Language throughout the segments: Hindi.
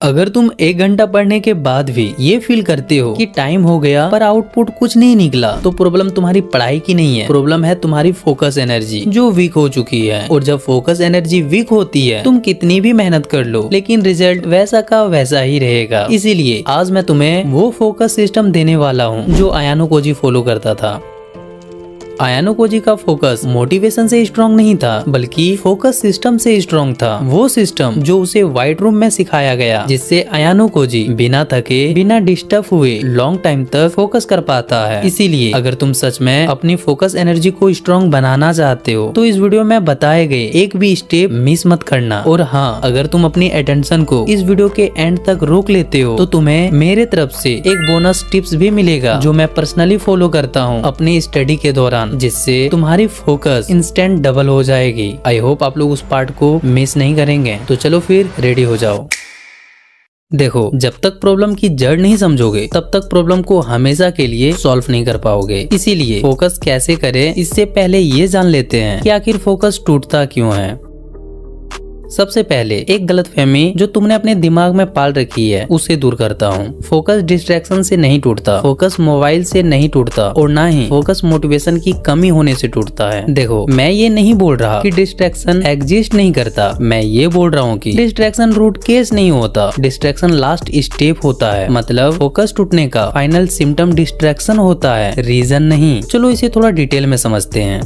अगर तुम 1 घंटा पढ़ने के बाद भी ये फील करते हो कि टाइम हो गया पर आउटपुट कुछ नहीं निकला, तो प्रॉब्लम तुम्हारी पढ़ाई की नहीं है, प्रॉब्लम है तुम्हारी फोकस एनर्जी जो वीक हो चुकी है। और जब फोकस एनर्जी वीक होती है, तुम कितनी भी मेहनत कर लो लेकिन रिजल्ट वैसा का वैसा ही रहेगा। इसीलिए आज मैं तुम्हें वो फोकस सिस्टम देने वाला हूँ जो आयानो कोजी फॉलो करता था। आयानो कोजी का फोकस मोटिवेशन से स्ट्रॉन्ग नहीं था, बल्कि फोकस सिस्टम से स्ट्रॉन्ग था। वो सिस्टम जो उसे व्हाइट रूम में सिखाया गया, जिससे आयानो कोजी बिना थके, बिना डिस्टर्ब हुए लॉन्ग टाइम तक फोकस कर पाता है। इसीलिए अगर तुम सच में अपनी फोकस एनर्जी को स्ट्रॉन्ग बनाना चाहते हो तो इस वीडियो में बताए गए एक भी स्टेप मिस मत करना। और हाँ, अगर तुम अपनी अटेंशन को इस वीडियो के एंड तक रोक लेते हो तो तुम्हें मेरे तरफ से एक बोनस टिप्स भी मिलेगा जो मैं पर्सनली फॉलो करता हूँ अपनी स्टडी के दौरान, जिससे तुम्हारी फोकस इंस्टेंट डबल हो जाएगी। आई होप आप लोग उस पार्ट को मिस नहीं करेंगे। तो चलो फिर रेडी हो जाओ। देखो, जब तक प्रॉब्लम की जड़ नहीं समझोगे तब तक प्रॉब्लम को हमेशा के लिए सॉल्व नहीं कर पाओगे। इसीलिए फोकस कैसे करें इससे पहले ये जान लेते हैं कि आखिर फोकस टूटता क्यों है। सबसे पहले एक गलतफहमी जो तुमने अपने दिमाग में पाल रखी है उसे दूर करता हूँ। फोकस डिस्ट्रैक्शन से नहीं टूटता, फोकस मोबाइल से नहीं टूटता और ना ही फोकस मोटिवेशन की कमी होने से टूटता है। देखो, मैं ये नहीं बोल रहा कि डिस्ट्रैक्शन एग्जिस्ट नहीं करता, मैं ये बोल रहा हूँ कि डिस्ट्रैक्शन रूट केस नहीं होता, डिस्ट्रैक्शन लास्ट स्टेप होता है। मतलब फोकस टूटने का फाइनल सिम्टम डिस्ट्रैक्शन होता है, रीजन नहीं। चलो इसे थोड़ा डिटेल में समझते हैं।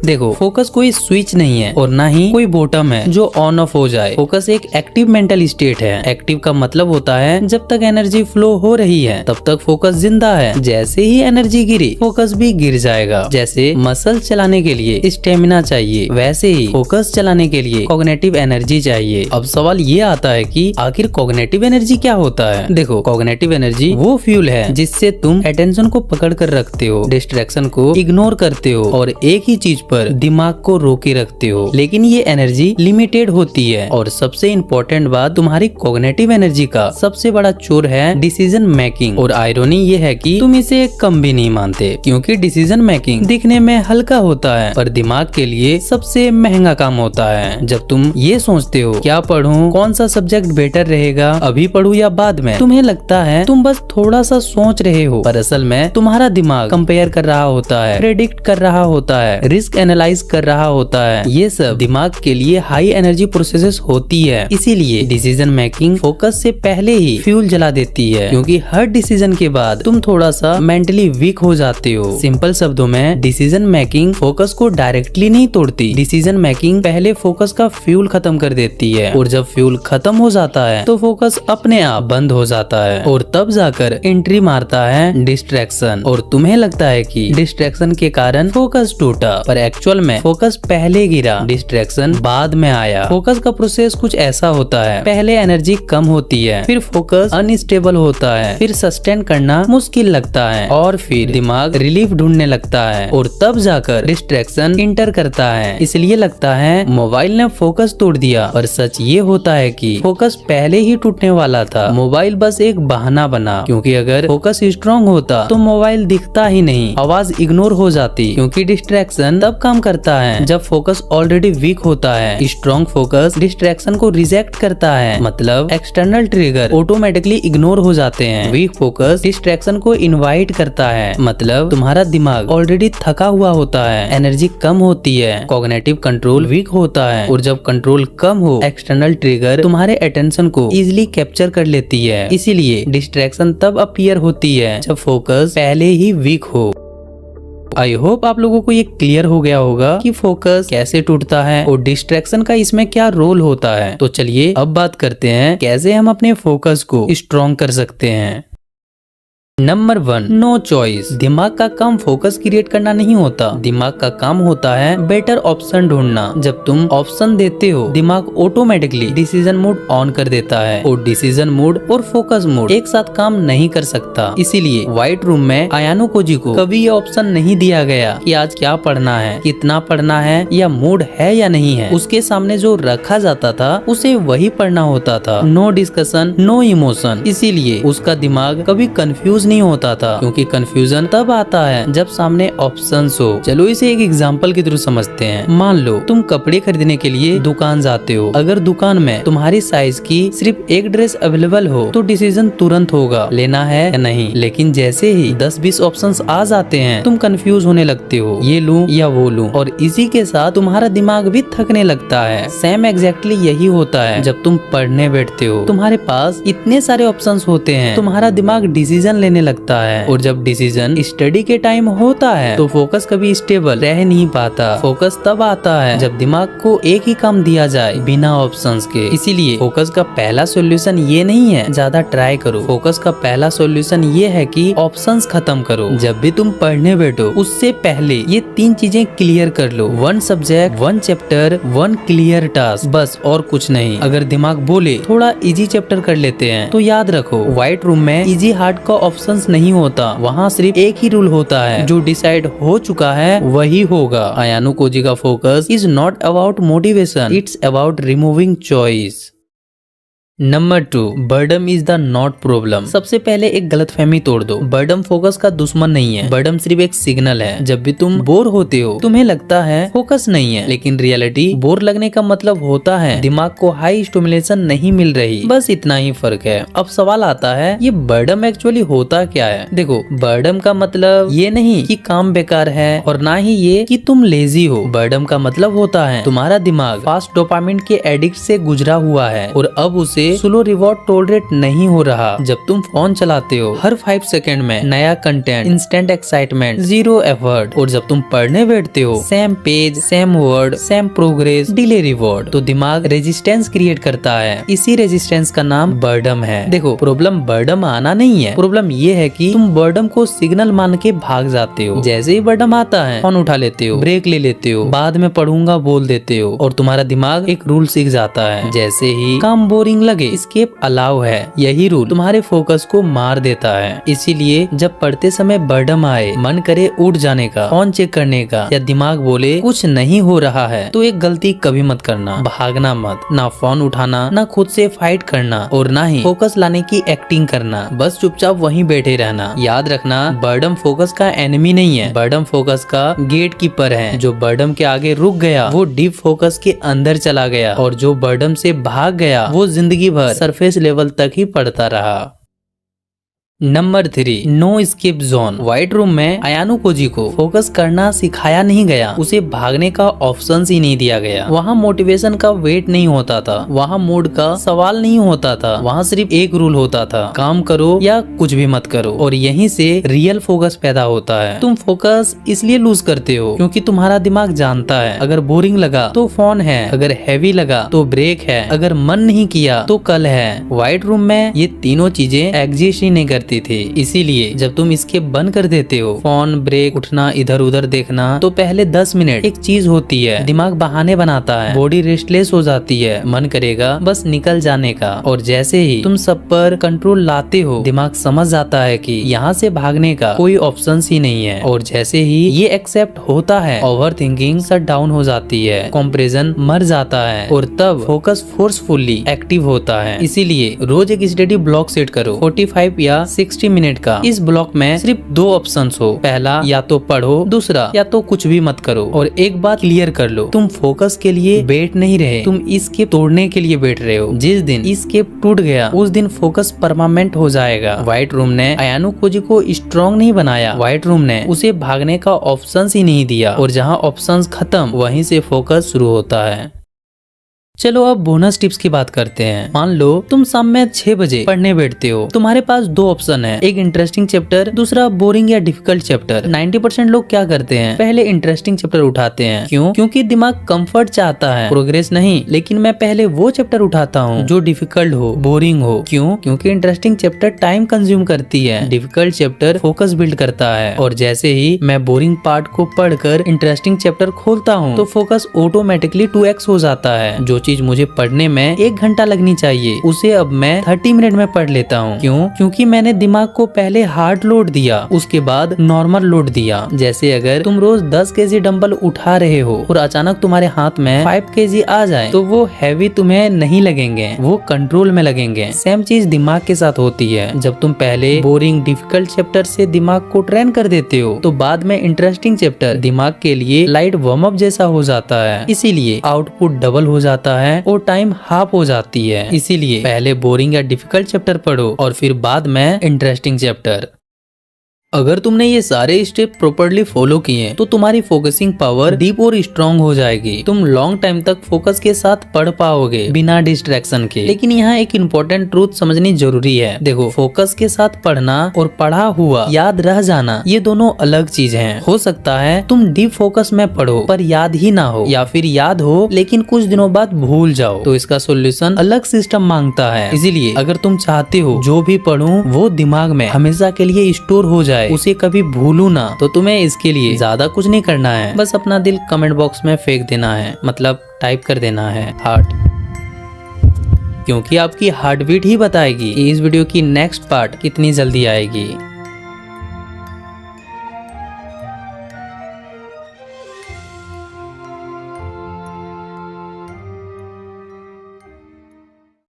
देखो, फोकस कोई स्विच नहीं है और ना ही कोई बॉटम है जो ऑन ऑफ हो जाए। फोकस एक एक्टिव मेंटल स्टेट है। एक्टिव का मतलब होता है जब तक एनर्जी फ्लो हो रही है तब तक फोकस जिंदा है। जैसे ही एनर्जी गिरी फोकस भी गिर जाएगा। जैसे मसल चलाने के लिए स्टेमिना चाहिए, वैसे ही फोकस चलाने के लिए कॉग्निटिव एनर्जी चाहिए। अब सवाल ये आता है कि आखिर कॉग्निटिव एनर्जी क्या होता है। देखो, कॉग्निटिव एनर्जी वो फ्यूल है जिससे तुम अटेंशन को पकड़ कर रखते हो, डिस्ट्रैक्शन को इग्नोर करते हो और एक ही चीज पर दिमाग को रोके रखते हो। लेकिन ये एनर्जी लिमिटेड होती है। और सबसे इम्पोर्टेंट बात, तुम्हारी कॉग्निटिव एनर्जी का सबसे बड़ा चोर है डिसीजन मेकिंग। और आयरनी ये है कि तुम इसे कम भी नहीं मानते, क्योंकि डिसीजन मेकिंग दिखने में हल्का होता है पर दिमाग के लिए सबसे महंगा काम होता है। जब तुम ये सोचते हो क्या पढूं, कौन सा सब्जेक्ट बेटर रहेगा, अभी पढूं या बाद में, तुम्हें लगता है तुम बस थोड़ा सा सोच रहे हो, पर असल में तुम्हारा दिमाग कंपेयर कर रहा होता है, प्रेडिक्ट कर रहा होता है, रिस्क एनालाइज कर रहा होता है। ये सब दिमाग के लिए हाई एनर्जी प्रोसेसेस होती है। इसीलिए डिसीजन मेकिंग फोकस से पहले ही फ्यूल जला देती है, क्योंकि हर डिसीजन के बाद तुम थोड़ा सा मेंटली वीक हो जाते हो। सिंपल शब्दों में, डिसीजन मेकिंग फोकस को डायरेक्टली नहीं तोड़ती, डिसीजन मेकिंग पहले फोकस का फ्यूल खत्म कर देती है। और जब फ्यूल खत्म हो जाता है तो फोकस अपने आप बंद हो जाता है और तब जाकर एंट्री मारता है डिस्ट्रैक्शन। और तुम्हें लगता है कि डिस्ट्रैक्शन के कारण फोकस टूटा, पर एक्चुअल में फोकस पहले गिरा, डिस्ट्रैक्शन बाद में आया। फोकस का प्रोसेस कुछ ऐसा होता है, पहले एनर्जी कम होती है, फिर फोकस अनस्टेबल होता है, फिर सस्टेन करना मुश्किल लगता है और फिर दिमाग रिलीफ ढूंढने लगता है और तब जाकर डिस्ट्रैक्शन इंटर करता है। इसलिए लगता है मोबाइल ने फोकस तोड़ दिया, पर सच ये होता है कि फोकस पहले ही टूटने वाला था, मोबाइल बस एक बहाना बना। क्योंकि अगर फोकस स्ट्रॉन्ग होता तो मोबाइल दिखता ही नहीं, आवाज इग्नोर हो जाती, क्योंकि डिस्ट्रैक्शन तब काम करता है जब फोकस ऑलरेडी वीक होता है। स्ट्रॉन्ग फोकस डिस्ट्रैक्शन को रिजेक्ट करता है, मतलब एक्सटर्नल ट्रिगर ऑटोमेटिकली इग्नोर हो जाते हैं। वीक फोकस डिस्ट्रैक्शन को इनवाइट करता है, मतलब तुम्हारा दिमाग ऑलरेडी थका हुआ होता है, एनर्जी कम होती है, कॉग्निटिव कंट्रोल वीक होता है। और जब कंट्रोल कम हो, एक्सटर्नल ट्रिगर तुम्हारे अटेंशन को इजिली कैप्चर कर लेती है। इसीलिए डिस्ट्रैक्शन तब अपीयर होती है जब फोकस पहले ही वीक हो। आई होप आप लोगों को ये क्लियर हो गया होगा कि फोकस कैसे टूटता है और डिस्ट्रैक्शन का इसमें क्या रोल होता है। तो चलिए अब बात करते हैं कैसे हम अपने फोकस को स्ट्रॉन्ग कर सकते हैं। Number 1, no choice. दिमाग का काम फोकस क्रिएट करना नहीं होता, दिमाग का काम होता है बेटर ऑप्शन ढूंढना। जब तुम ऑप्शन देते हो, दिमाग ऑटोमेटिकली डिसीजन मोड ऑन कर देता है और डिसीजन मोड और फोकस मोड एक साथ काम नहीं कर सकता। इसीलिए व्हाइट रूम में आयानो कोजी को कभी ये ऑप्शन नहीं दिया गया कि आज क्या पढ़ना है, कितना पढ़ना है या मूड है या नहीं है। उसके सामने जो रखा जाता था उसे वही पढ़ना होता था। No discussion, no emotion. इसीलिए उसका दिमाग कभी कंफ्यूज कंफ्यूज नहीं होता था, क्योंकि कंफ्यूजन तब आता है जब सामने ऑप्शंस हो। चलो इसे एक एग्जांपल के थ्रू समझते हैं। मान लो तुम कपड़े खरीदने के लिए दुकान जाते हो। अगर दुकान में तुम्हारी साइज की सिर्फ एक ड्रेस अवेलेबल हो तो डिसीजन तुरंत होगा, लेना है या नहीं। लेकिन जैसे ही 10-20 ऑप्शंस आ जाते हैं, तुम कंफ्यूज होने लगते हो, ये लूं या वो लूं, और इसी के साथ तुम्हारा दिमाग भी थकने लगता है। सेम एग्जैक्टली यही होता है जब तुम पढ़ने बैठते हो। तुम्हारे पास इतने सारे ऑप्शंस होते हैं, तुम्हारा दिमाग डिसीजन लेने लगता है, और जब डिसीजन स्टडी के टाइम होता है तो फोकस कभी स्टेबल रह नहीं पाता। फोकस तब आता है जब दिमाग को एक ही काम दिया जाए बिना ऑप्शंस के। इसीलिए फोकस का पहला सॉल्यूशन ये नहीं है ज्यादा ट्राई करो। फोकस का पहला सॉल्यूशन ये है कि ऑप्शंस खत्म करो। जब भी तुम पढ़ने बैठो उससे पहले ये 3 चीजें क्लियर कर लो। 1 सब्जेक्ट, 1 चैप्टर, 1 क्लियर टास्क, बस और कुछ नहीं। अगर दिमाग बोले थोड़ा इजी चैप्टर कर लेते हैं तो याद रखो, व्हाइट रूम में इजी हार्ड का ऑप्शंस नहीं होता। वहाँ सिर्फ एक ही रूल होता है, जो डिसाइड हो चुका है वही होगा। अयानु कोजी का focus is not about motivation, it's about removing choice. Number 2, boredom is the not problem. सबसे पहले एक गलतफहमी तोड़ दो। बर्डम फोकस का दुश्मन नहीं है, बर्डम सिर्फ एक सिग्नल है। जब भी तुम बोर होते हो तुम्हें लगता है फोकस नहीं है, लेकिन रियलिटी बोर लगने का मतलब होता है दिमाग को हाई स्टिमुलेशन नहीं मिल रही, बस इतना ही फर्क है। अब सवाल आता है ये बर्डम एक्चुअली होता क्या है। देखो, बर्डम का मतलब ये नहीं कि काम बेकार है और ना ही ये कि तुम लेजी हो। बर्डम का मतलब होता है तुम्हारा दिमाग फास्ट डोपामिन के एडिक्ट से गुजरा हुआ है और अब उसे स्लो रिवॉर्ड टॉलरेट नहीं हो रहा। जब तुम फोन चलाते हो हर 5 सेकंड में नया content, instant excitement, zero effort, और जब तुम पढ़ने बैठते हो same page, same word, same progress, delay reward, तो दिमाग रेजिस्टेंस क्रिएट करता है। इसी रेजिस्टेंस का नाम बर्डम है। देखो, प्रॉब्लम बर्डम आना नहीं है, प्रॉब्लम ये है कि तुम बर्डम को सिग्नल मान के भाग जाते हो। जैसे ही बर्डम आता है फोन उठा लेते हो, ब्रेक ले लेते हो, बाद में पढ़ूंगा बोल देते हो, और तुम्हारा दिमाग एक रूल सीख जाता है, जैसे ही काम बोरिंग लगे एस्केप अलाउ है। यही रूल तुम्हारे फोकस को मार देता है। इसीलिए जब पढ़ते समय बर्डम आए, मन करे उठ जाने का, फोन चेक करने का, या दिमाग बोले कुछ नहीं हो रहा है, तो एक गलती कभी मत करना, भागना मत। ना फोन उठाना, ना खुद से फाइट करना, और ना ही फोकस लाने की एक्टिंग करना। बस चुपचाप वहीं बैठे रहना। याद रखना, बर्डम फोकस का एनिमी नहीं है, बर्डम फोकस का गेट कीपर है। जो बर्डम के आगे रुक गया वो डीप फोकस के अंदर चला गया, और जो बर्डम से भाग गया वो जिंदगी भर सरफेस लेवल तक ही पढ़ता रहा। Number 3, no escape zone. White room में अयानु कोजी को फोकस करना सिखाया नहीं गया, उसे भागने का ऑप्शन ही नहीं दिया गया। वहाँ मोटिवेशन का वेट नहीं होता था, वहाँ मूड का सवाल नहीं होता था, वहाँ सिर्फ एक रूल होता था, काम करो या कुछ भी मत करो। और यहीं से रियल फोकस पैदा होता है। तुम फोकस इसलिए लूज करते हो क्योंकि तुम्हारा दिमाग जानता है अगर बोरिंग लगा तो फोन है, अगर हैवी लगा तो ब्रेक है, अगर मन नहीं किया तो कल है। व्हाइट रूम में ये तीनों चीजें एग्जिस्ट ही नहीं करती थी। इसीलिए जब तुम इसके बंद कर देते हो, फोन, ब्रेक, उठना, इधर उधर देखना, तो पहले 10 मिनट एक चीज होती है, दिमाग बहाने बनाता है, बॉडी रेस्टलेस हो जाती है, मन करेगा बस निकल जाने का। और जैसे ही तुम सब पर कंट्रोल लाते हो, दिमाग समझ जाता है कि यहाँ से भागने का कोई ऑप्शन ही नहीं है। और जैसे ही ये एक्सेप्ट होता है, ओवर थिंकिंग शट डाउन हो जाती है, कंपैरिजन मर जाता है, और तब फोकस फोर्सफुली एक्टिव होता है। इसीलिए रोज एक स्टडी ब्लॉक सेट करो, 45 या 60 मिनट का। इस ब्लॉक में सिर्फ 2 ऑप्शंस हो, पहला या तो पढ़ो, दूसरा या तो कुछ भी मत करो। और एक बात क्लियर कर लो, तुम फोकस के लिए बैठ नहीं रहे, तुम इसके तोड़ने के लिए बैठ रहे हो। जिस दिन इसके टूट गया उस दिन फोकस परमानेंट हो जाएगा। व्हाइट रूम ने अयानु कोजी को स्ट्रॉन्ग नहीं बनाया, व्हाइट रूम ने उसे भागने का ऑप्शन ही नहीं दिया। और जहाँ ऑप्शन खत्म वहीं से फोकस शुरू होता है। चलो अब बोनस टिप्स की बात करते हैं। मान लो तुम शाम में 6 बजे पढ़ने बैठते हो, तुम्हारे पास 2 ऑप्शन है, एक इंटरेस्टिंग चैप्टर, दूसरा बोरिंग या डिफिकल्ट चैप्टर। 90% लोग क्या करते हैं, पहले इंटरेस्टिंग चैप्टर उठाते हैं। क्यों? क्योंकि दिमाग कंफर्ट चाहता है, प्रोग्रेस नहीं। लेकिन मैं पहले वो चैप्टर उठाता हूँ जो डिफिकल्ट हो, बोरिंग हो। क्यों? क्योंकि इंटरेस्टिंग चैप्टर टाइम कंज्यूम करती है, डिफिकल्ट चैप्टर फोकस बिल्ड करता है। और जैसे ही मैं बोरिंग पार्ट को पढ़कर इंटरेस्टिंग चैप्टर खोलता हूँ तो फोकस ऑटोमेटिकली 2x हो जाता है। जो चीज मुझे पढ़ने में 1 घंटा लगनी चाहिए उसे अब मैं 30 मिनट में पढ़ लेता हूँ। क्यों? क्योंकि मैंने दिमाग को पहले हार्ड लोड दिया, उसके बाद नॉर्मल लोड दिया। जैसे अगर तुम रोज 10 केजी डंबल उठा रहे हो और अचानक तुम्हारे हाथ में 5 केजी आ जाए तो वो हैवी तुम्हें नहीं लगेंगे, वो कंट्रोल में लगेंगे। सेम चीज दिमाग के साथ होती है। जब तुम पहले बोरिंग डिफिकल्ट चैप्टर से दिमाग को ट्रेन कर देते हो तो बाद में इंटरेस्टिंग चैप्टर दिमाग के लिए लाइट वार्म अप जैसा हो जाता है। इसीलिए आउटपुट डबल हो जाता है और टाइम हाफ हो जाती है। इसीलिए पहले बोरिंग या डिफिकल्ट चैप्टर पढ़ो और फिर बाद में इंटरेस्टिंग चैप्टर। अगर तुमने ये सारे स्टेप प्रॉपर्ली फॉलो किए तो तुम्हारी फोकसिंग पावर डीप और स्ट्रांग हो जाएगी। तुम लॉन्ग टाइम तक फोकस के साथ पढ़ पाओगे बिना डिस्ट्रैक्शन के। लेकिन यहाँ एक इम्पोर्टेंट ट्रूथ समझनी जरूरी है। देखो, फोकस के साथ पढ़ना और पढ़ा हुआ याद रह जाना ये दोनों अलग चीज हैं। हो सकता है तुम डीप फोकस में पढ़ो पर याद ही ना हो, या फिर याद हो लेकिन कुछ दिनों बाद भूल जाओ। तो इसका सोल्यूशन अलग सिस्टम मांगता है। इसीलिए अगर तुम चाहते हो जो भी पढ़ूं वो दिमाग में हमेशा के लिए स्टोर हो जाए, उसे कभी भूलू ना, तो तुम्हें इसके लिए ज्यादा कुछ नहीं करना है। बस अपना दिल कमेंट बॉक्स में फेंक देना है, मतलब टाइप कर देना है हार्ट, क्योंकि आपकी हार्ट बीट ही बताएगी कि इस वीडियो की नेक्स्ट पार्ट कितनी जल्दी आएगी।